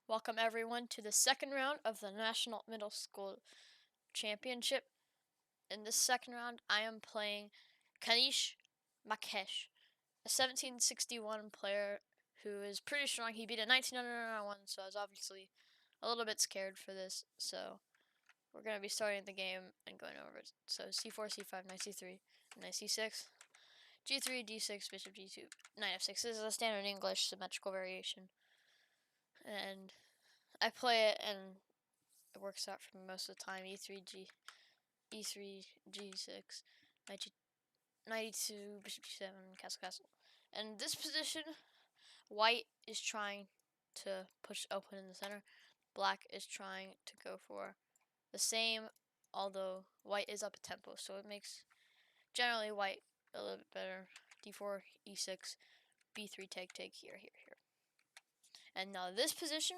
Welcome everyone to the second round of the National Middle School Championship. In this second round, I am playing Kanish Makesh, a 1761 player who is pretty strong. He beat a 1901, so I was obviously a little bit scared for this. So we're going to be starting the game and going over it. So c4, c5, knight c3, knight c6, g3, d6, bishop g2, knight f6. This is a standard English symmetrical variation. And I play it and it works out for me most of the time. E3, G6, knight e2, bishop g7, castle, castle. And this position, white is trying to push open in the center. Black is trying to go for the same, although white is up a tempo, so it makes generally white a little bit better. D4, E6, B3, take, here. And now this position,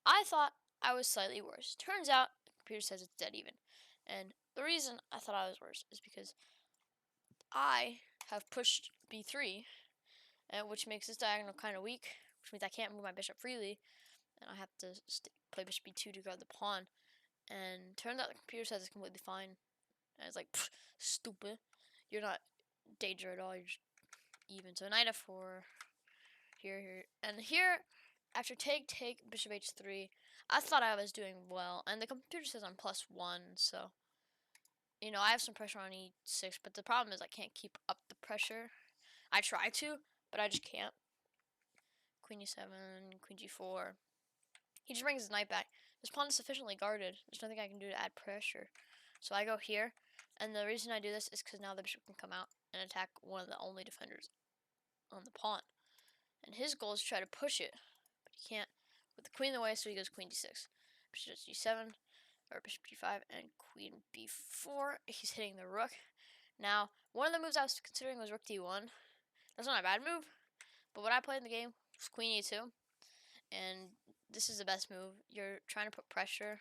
I thought I was slightly worse. Turns out, the computer says it's dead even. And the reason I thought I was worse is because I have pushed b3, which makes this diagonal kind of weak, which means I can't move my bishop freely, and I have to play bishop b2 to guard the pawn. And turns out the computer says it's completely fine. And it's like, stupid. You're not danger at all, you're just even. So knight f4, here. And here, after take, bishop h3, I thought I was doing well. And the computer says I'm +1, so I have some pressure on e6, but the problem is I can't keep up the pressure. I try to, but I just can't. Queen e7, queen g4. He just brings his knight back. This pawn is sufficiently guarded. There's nothing I can do to add pressure. So I go here, and the reason I do this is because now the bishop can come out and attack one of the only defenders on the pawn. And his goal is to try to push it, but he can't with the queen in the way, so he goes queen d6. Bishop g7, or bishop g5, and queen b4. He's hitting the rook. Now, one of the moves I was considering was rook d1. That's not a bad move, but what I played in the game was queen e2, and this is the best move. You're trying to put pressure,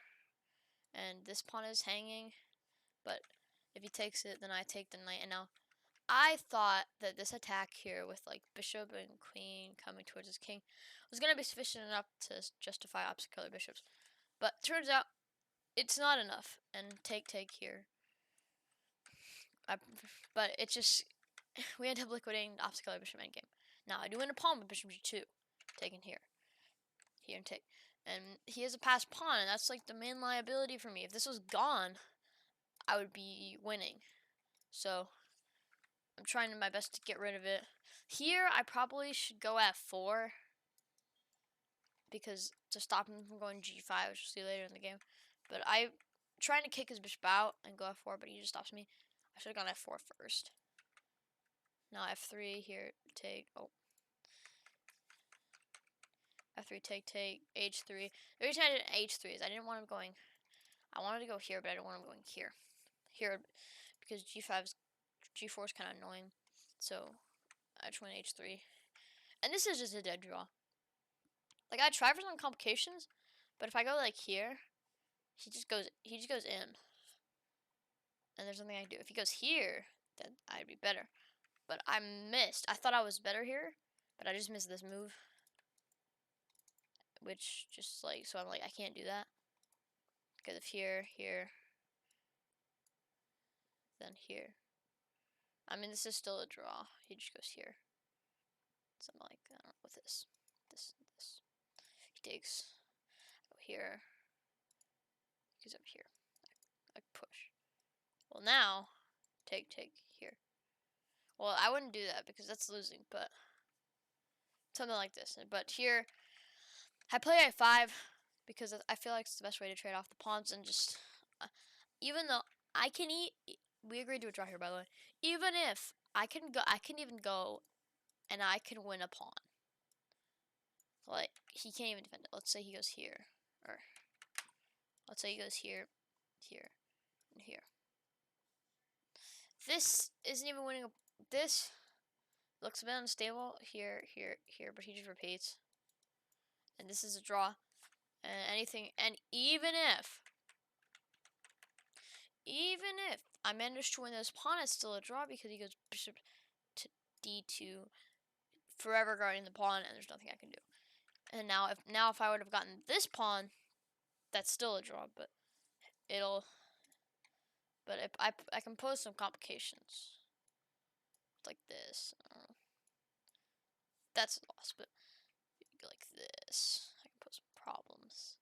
and this pawn is hanging, but if he takes it, then I take the knight, and now I thought that this attack here with like bishop and queen coming towards his king was going to be sufficient enough to justify opposite color bishops, but turns out it's not enough. And take here. But it just, we end up liquidating the opposite color bishop endgame. Now I do win a pawn with bishop g2, taken here and take. And he has a passed pawn, and that's like the main liability for me. If this was gone, I would be winning. So I'm trying my best to get rid of it. Here I probably should go f4, because to stop him from going g5, which we'll see later in the game. But I'm trying to kick his bishop out and go f4, but he just stops me. I should have gone f4 first. Now f3 here, take. Oh. F3, take, h3. The reason I did h3 is I didn't want him going. I wanted to go here, but I didn't want him going here. Here, because g4 is kind of annoying. So I just went h3. And this is just a dead draw. Like, I tried for some complications, but if I go like here, he just goes in. And there's nothing I can do. If he goes here, then I'd be better. But I missed. I thought I was better here, but I just missed this move. Which just like, so I'm like, I can't do that. Because if here, then here. I mean, this is still a draw. He just goes here. Something like, I don't know, with this. He takes, go here. He goes up here. I push. Well, now, take here. Well, I wouldn't do that because that's losing, but something like this. But here, I play a5 because I feel like it's the best way to trade off the pawns, and just, even though I can we agreed to a draw here, by the way. Even if I can even go, and I can win a pawn. Like, he can't even defend it. Let's say he goes here, or let's say he goes here, and here. This isn't even winning. This looks a bit unstable here, but he just repeats. And this is a draw. And even if I manage to win this pawn, it's still a draw because he goes bishop to d2, forever guarding the pawn, and there's nothing I can do. And now if I would have gotten this pawn, that's still a draw, but it'll. But if I can pose some complications like this. That's a loss, but like this, I can put some problems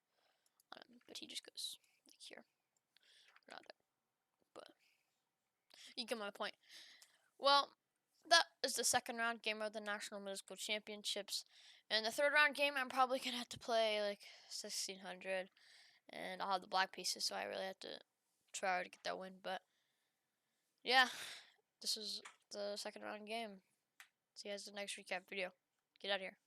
on him. But he just goes like here, not there. But you get my point. Well, that is the second round game of the National Middle School Championships. And the third round game, I'm probably gonna have to play like 1600, and I'll have the black pieces, so I really have to try to get that win. But yeah, this is the second round game. See you guys in the next recap video. Get out of here.